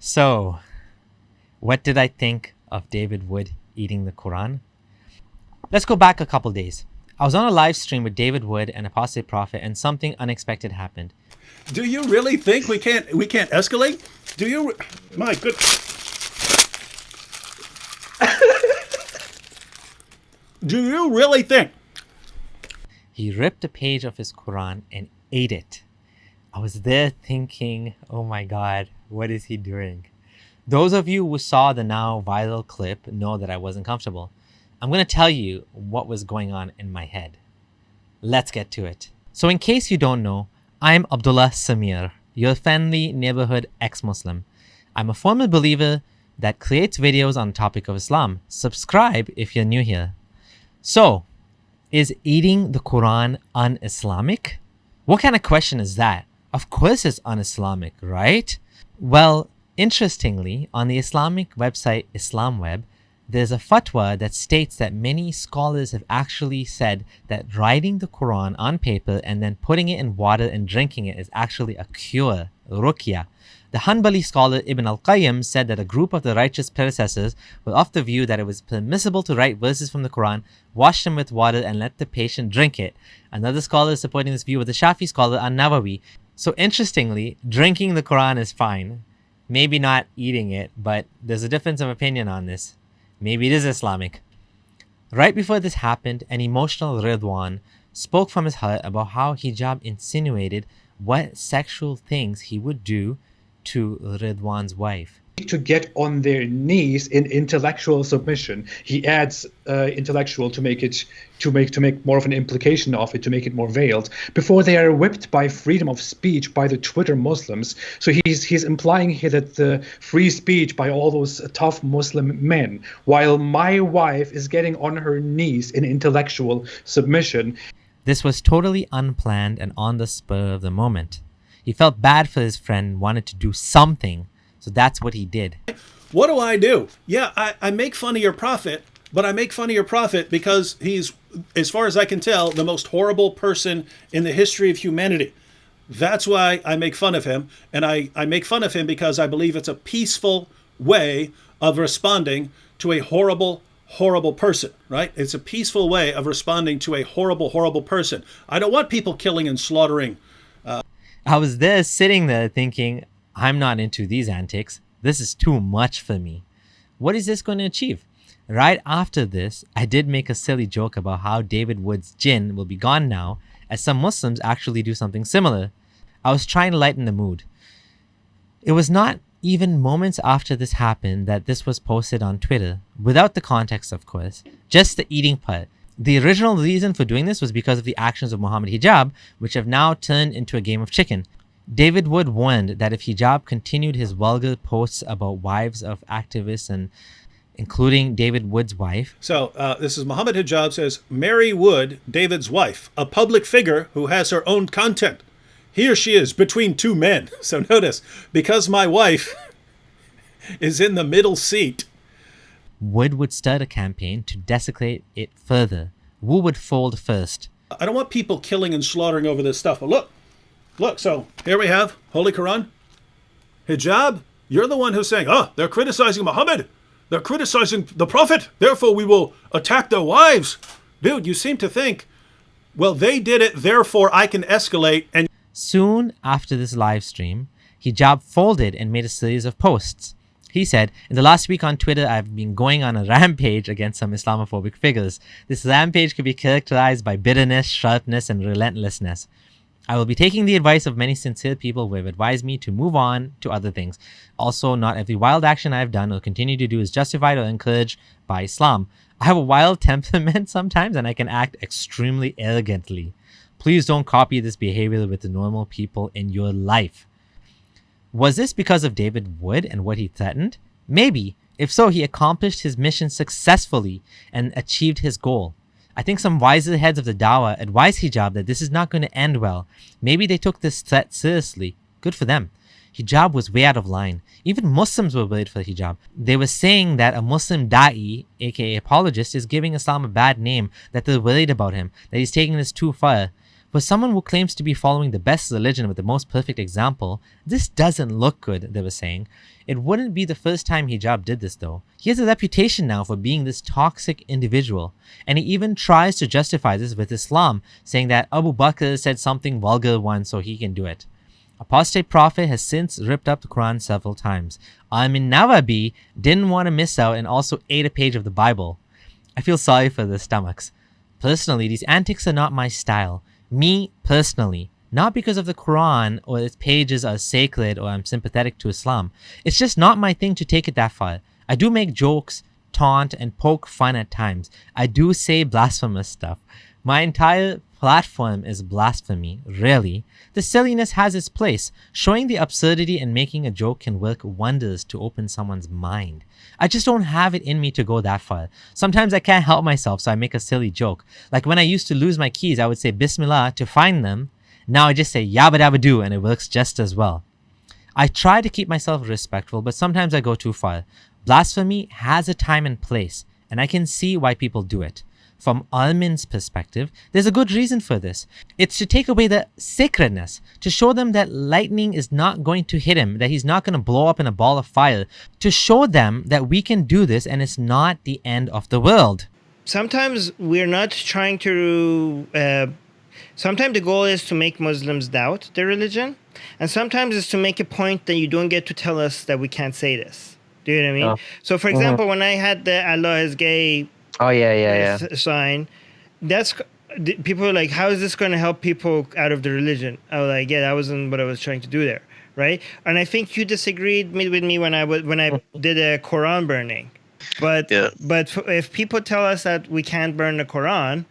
So, what did I think of David Wood eating the Quran? Let's go back a couple days. I was on a live stream with David Wood and Apostate Prophet, and something unexpected happened. Do you really think we can't escalate? Do you? My good. Do you really think? He ripped a page of his Quran and ate it. I was there thinking, oh my God, what is he doing? Those of you who saw the now viral clip know that I wasn't comfortable. I'm going to tell you what was going on in my head. Let's get to it. So in case you don't know, I'm Abdullah Samir, your friendly neighborhood ex-Muslim. I'm a former believer that creates videos on the topic of Islam. Subscribe if you're new here. So, is eating the Quran un-Islamic? What kind of question is that? Of course it's un-Islamic, right? Well, interestingly, on the Islamic website IslamWeb, there's a fatwa that states that many scholars have actually said that writing the Quran on paper and then putting it in water and drinking it is actually a cure, ruqya. The Hanbali scholar Ibn al-Qayyim said that a group of the righteous predecessors were of the view that it was permissible to write verses from the Quran, wash them with water, and let the patient drink it. Another scholar supporting this view was the Shafi scholar An-Nawawi. So interestingly, drinking the Quran is fine. Maybe not eating it, but there's a difference of opinion on this. Maybe it is Islamic. Right before this happened, an emotional Ridwan spoke from his heart about how hijab insinuated what sexual things he would do to Ridwan's wife. To get on their knees in intellectual submission. He adds intellectual to make more of an implication of it, to make it more veiled, before they are whipped by freedom of speech by the Twitter Muslims. So he's implying here that the free speech by all those tough Muslim men, while my wife is getting on her knees in intellectual submission. This was totally unplanned and on the spur of the moment. He felt bad for his friend and wanted to do something. So that's what he did. What do I do? Yeah, I make fun of your prophet, but I make fun of your prophet because he's, as far as I can tell, the most horrible person in the history of humanity. That's why I make fun of him. And I make fun of him because I believe it's a peaceful way of responding to a horrible, horrible person, right? It's a peaceful way of responding to a horrible, horrible person. I don't want people killing and slaughtering. I was there sitting there thinking, I'm not into these antics. This is too much for me. What is this going to achieve? Right after this, I did make a silly joke about how David Wood's jinn will be gone now, as some Muslims actually do something similar. I was trying to lighten the mood. It was not even moments after this happened that this was posted on Twitter, without the context, of course, just the eating part. The original reason for doing this was because of the actions of Mohammed Hijab, which have now turned into a game of chicken. David Wood warned that if Hijab continued his vulgar posts about wives of activists, and including David Wood's wife. So this is Mohammed Hijab says, Mary Wood, David's wife, a public figure who has her own content. Here she is between two men. So notice, because my wife is in the middle seat. Wood would start a campaign to desecrate it further. Who would fold first? I don't want people killing and slaughtering over this stuff, but look, so here we have Holy Quran. Hijab, you're the one who's saying, they're criticizing Muhammad. They're criticizing the Prophet. Therefore, we will attack their wives. Dude, you seem to think, well, they did it, therefore I can escalate. And soon after this live stream, Hijab folded and made a series of posts. He said, in the last week on Twitter, I've been going on a rampage against some Islamophobic figures. This rampage could be characterized by bitterness, sharpness, and relentlessness. I will be taking the advice of many sincere people who have advised me to move on to other things. Also, not every wild action I have done or continue to do is justified or encouraged by Islam. I have a wild temperament sometimes, and I can act extremely arrogantly. Please don't copy this behavior with the normal people in your life. Was this because of David Wood and what he threatened? Maybe. If so, he accomplished his mission successfully and achieved his goal. I think some wiser heads of the Dawah advised Hijab that this is not going to end well. Maybe they took this threat seriously. Good for them. Hijab was way out of line. Even Muslims were worried for Hijab. They were saying that a Muslim da'i, aka apologist, is giving Islam a bad name, that they're worried about him, that he's taking this too far. For someone who claims to be following the best religion with the most perfect example, this doesn't look good, they were saying. It wouldn't be the first time Hijab did this though. He has a reputation now for being this toxic individual, and he even tries to justify this with Islam, saying that Abu Bakr said something vulgar once so he can do it. Apostate Prophet has since ripped up the Quran several times. Amin Nawabi didn't want to miss out and also ate a page of the Bible. I feel sorry for their stomachs. Personally, these antics are not my style. Me, personally. Not because of the Quran or its pages are sacred or I'm sympathetic to Islam. It's just not my thing to take it that far. I do make jokes, taunt, and poke fun at times. I do say blasphemous stuff. My entire platform is blasphemy, really. The silliness has its place. Showing the absurdity and making a joke can work wonders to open someone's mind. I just don't have it in me to go that far. Sometimes I can't help myself, so I make a silly joke. Like when I used to lose my keys, I would say Bismillah to find them. Now I just say Yabba Dabba Doo and it works just as well. I try to keep myself respectful, but sometimes I go too far. Blasphemy has a time and place, and I can see why people do it. From Armin's perspective, there's a good reason for this. It's to take away the sacredness, to show them that lightning is not going to hit him, that he's not going to blow up in a ball of fire, to show them that we can do this and it's not the end of the world. Sometimes we're not trying to... sometimes the goal is to make Muslims doubt their religion, and sometimes it's to make a point that you don't get to tell us that we can't say this. Do you know what I mean? Oh. So, for example, when I had the Allah is gay sign, that's people were like, how is this going to help people out of the religion? I was like, yeah, that wasn't what I was trying to do there, right? And I think you disagreed with me when I did a Quran burning, but if people tell us that we can't burn the Quran,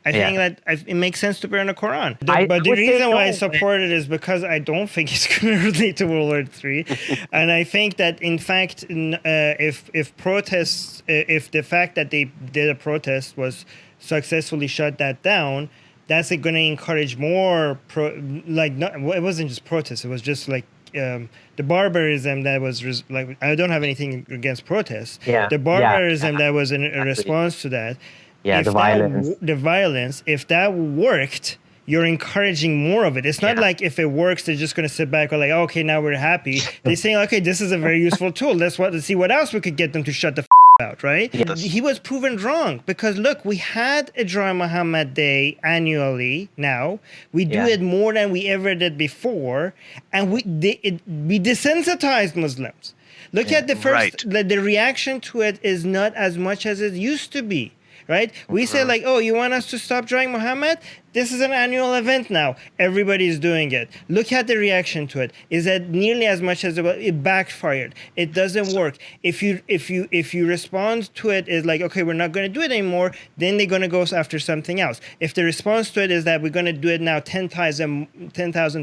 I think that it makes sense to burn the Quran. But the reason why I support it is because I don't think it's going to relate to World War III. And I think that, in fact, if protests, if the fact that they did a protest was successfully shut that down, that's going to encourage more, it wasn't just protests, it was just like, the barbarism that was like, I don't have anything against protests. The barbarism that was in response to that. Yeah, the violence. If that worked, you're encouraging more of it. It's not like if it works, they're just going to sit back and like, okay, now we're happy. They're saying, okay, this is a very useful tool. Let's see what else we could get them to shut the out, right? Yes. He was proven wrong because look, we had a Dry Muhammad Day annually. Now we do it more than we ever did before, and we desensitized Muslims. Look at the first. The reaction to it is not as much as it used to be. Right? We say like, oh, you want us to stop drawing Muhammad? This is an annual event now. Everybody's doing it. Look at the reaction to it. Is that nearly as much as it backfired? It doesn't work. If you respond to it is like, okay, we're not going to do it anymore, then they're going to go after something else. If the response to it is that we're going to do it now 10,000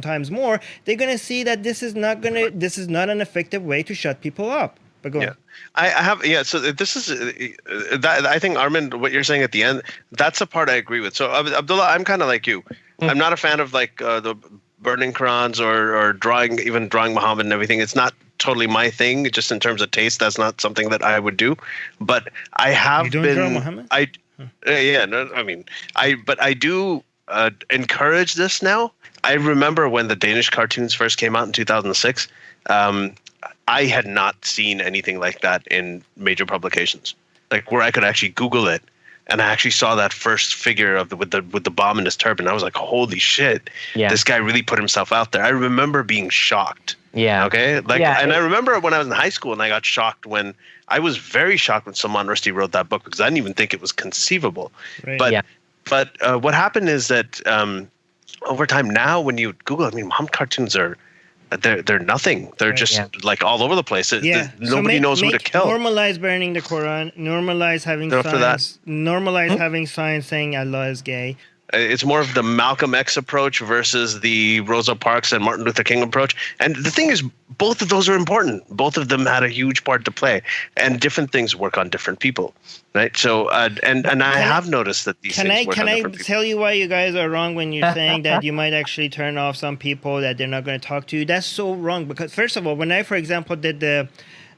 times more, they're going to see that this is not an effective way to shut people up. But go on. I have so this is that I think, Armin, what you're saying at the end, that's a part I agree with. So Abdullah, I'm kind of like you. I'm not a fan of like the burning Qurans or drawing Muhammad and everything. It's not totally my thing. Just in terms of taste, that's not something that I would do. But I have draw Muhammad? I do encourage this now. I remember when the Danish cartoons first came out in 2006. I had not seen anything like that in major publications, like where I could actually Google it, and I actually saw that first figure of with the bomb in his turban. I was like, "Holy shit! This guy really put himself out there." I remember being shocked. Okay. And I remember when I was in high school, and I got shocked when I was very shocked when Salman Rushdie wrote that book because I didn't even think it was conceivable. Right. But what happened is that over time now, when you Google, Muhammad cartoons are. They're nothing. They're just like all over the place. Nobody knows who to kill. Normalize burning the Quran. Normalize having signs. Normalize having signs saying Allah is gay. It's more of the Malcolm X approach versus the Rosa Parks and Martin Luther King approach. And the thing is, both of those are important. Both of them had a huge part to play, and different things work on different people, right? So, I have noticed that these things work on different people. Can I tell you why you guys are wrong when you're saying that you might actually turn off some people, that they're not going to talk to you? That's so wrong because, first of all, when I, for example, did the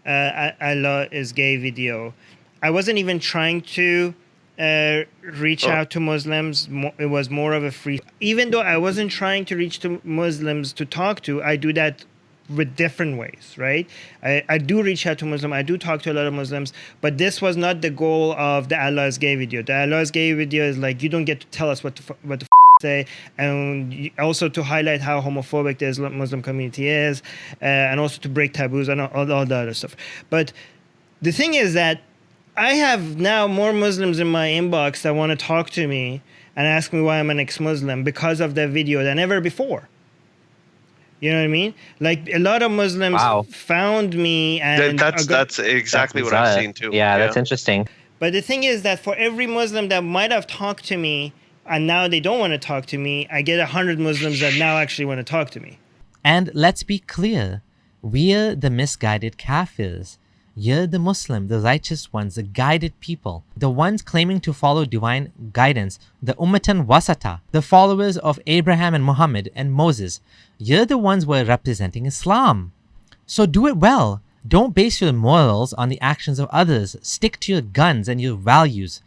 Allah is gay video, I wasn't even trying to reach out to Muslims. It was more of a free. Even though I wasn't trying to reach to Muslims to talk to, I do that with different ways, right? I do reach out to Muslims. I do talk to a lot of Muslims, but this was not the goal of the Allah is gay video. The Allah is gay video is like, you don't get to tell us what the say, and also to highlight how homophobic the Muslim community is, and also to break taboos and all the other stuff. But the thing is that I have now more Muslims in my inbox that want to talk to me and ask me why I'm an ex-Muslim because of that video than ever before. You know what I mean? Like a lot of Muslims found me, and that's exactly what I've seen too. Yeah, that's interesting. But the thing is that for every Muslim that might have talked to me and now they don't want to talk to me, I get 100 Muslims that now actually want to talk to me. And let's be clear, we're the misguided kafirs. You're the Muslim, the righteous ones, the guided people, the ones claiming to follow divine guidance, the Ummatan Wasata, the followers of Abraham and Muhammad and Moses. You're the ones who are representing Islam. So do it well. Don't base your morals on the actions of others. Stick to your guns and your values.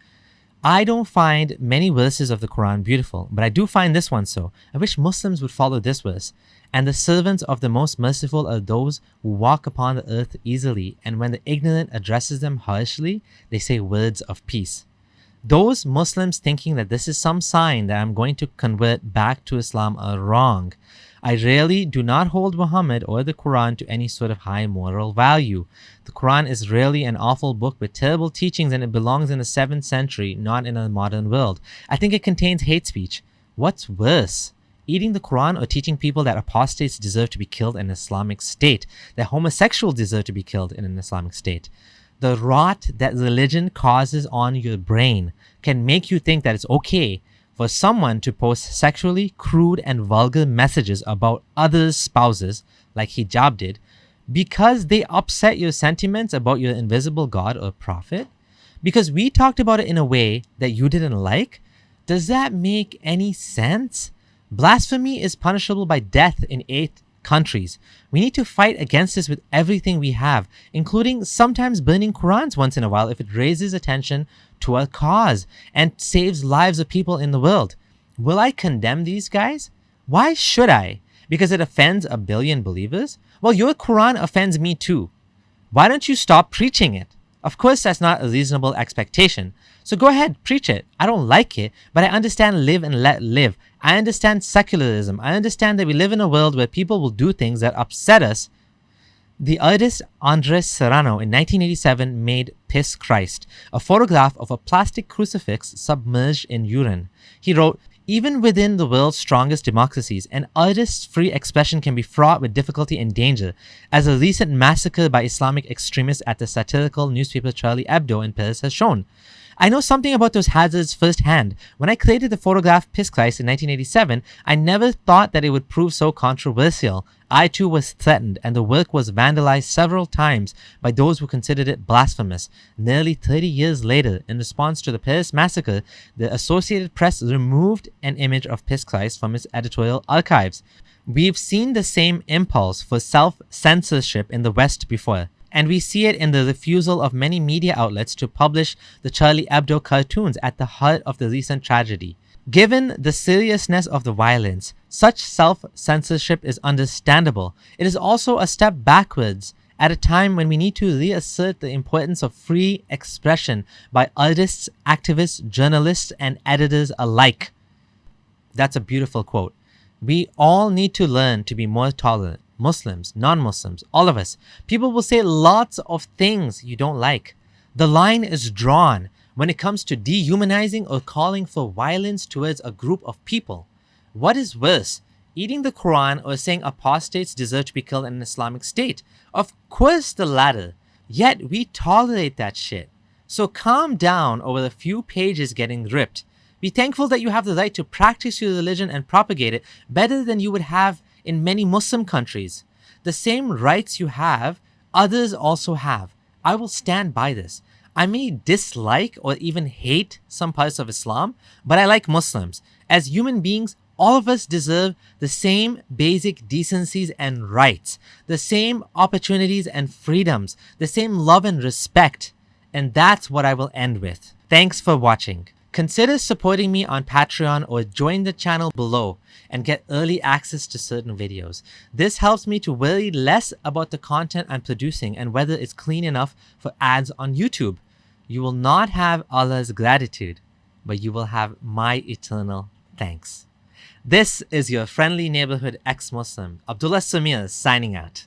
I don't find many verses of the Quran beautiful, but I do find this one so. I wish Muslims would follow this verse. And the servants of the Most Merciful are those who walk upon the earth easily, and when the ignorant addresses them harshly, they say words of peace. Those Muslims thinking that this is some sign that I'm going to convert back to Islam are wrong. I really do not hold Muhammad or the Quran to any sort of high moral value. The Quran is really an awful book with terrible teachings, and it belongs in the 7th century, not in a modern world. I think it contains hate speech. What's worse? Eating the Quran or teaching people that apostates deserve to be killed in an Islamic state, that homosexuals deserve to be killed in an Islamic state. The rot that religion causes on your brain can make you think that it's okay for someone to post sexually crude and vulgar messages about others' spouses, like Hijab did, because they upset your sentiments about your invisible God or prophet? Because we talked about it in a way that you didn't like? Does that make any sense? Blasphemy is punishable by death in 8 countries. We need to fight against this with everything we have, including sometimes burning Qurans once in a while if it raises attention to a cause and saves lives of people in the world. Will I condemn these guys? Why should I? Because it offends a billion believers? Well, your Quran offends me too. Why don't you stop preaching it? Of course, that's not a reasonable expectation. So go ahead, preach it. I don't like it, but I understand live and let live. I understand secularism. I understand that we live in a world where people will do things that upset us. The artist Andres Serrano in 1987 made Piss Christ, a photograph of a plastic crucifix submerged in urine. He wrote, "Even within the world's strongest democracies, an artist's free expression can be fraught with difficulty and danger, as a recent massacre by Islamic extremists at the satirical newspaper Charlie Hebdo in Paris has shown. I know something about those hazards firsthand. When I created the photograph Piss Christ in 1987, I never thought that it would prove so controversial. I too was threatened, and the work was vandalized several times by those who considered it blasphemous. Nearly 30 years later, in response to the Paris massacre, the Associated Press removed an image of Piss Christ from its editorial archives. We've seen the same impulse for self-censorship in the West before. And we see it in the refusal of many media outlets to publish the Charlie Hebdo cartoons at the heart of the recent tragedy. Given the seriousness of the violence, such self-censorship is understandable. It is also a step backwards at a time when we need to reassert the importance of free expression by artists, activists, journalists, and editors alike." That's a beautiful quote. We all need to learn to be more tolerant. Muslims, non-Muslims, all of us. People will say lots of things you don't like. The line is drawn when it comes to dehumanizing or calling for violence towards a group of people. What is worse, eating the Quran or saying apostates deserve to be killed in an Islamic state? Of course the latter. Yet we tolerate that shit. So calm down over a few pages getting ripped. Be thankful that you have the right to practice your religion and propagate it better than you would have in many Muslim countries. The same rights you have, others also have. I will stand by this. I may dislike or even hate some parts of Islam, but I like Muslims. As human beings, all of us deserve the same basic decencies and rights, the same opportunities and freedoms, the same love and respect. And that's what I will end with. Thanks for watching. Consider supporting me on Patreon or join the channel below and get early access to certain videos. This helps me to worry less about the content I'm producing and whether it's clean enough for ads on YouTube. You will not have Allah's gratitude, but you will have my eternal thanks. This is your friendly neighborhood ex-Muslim, Abdullah Samir, signing out.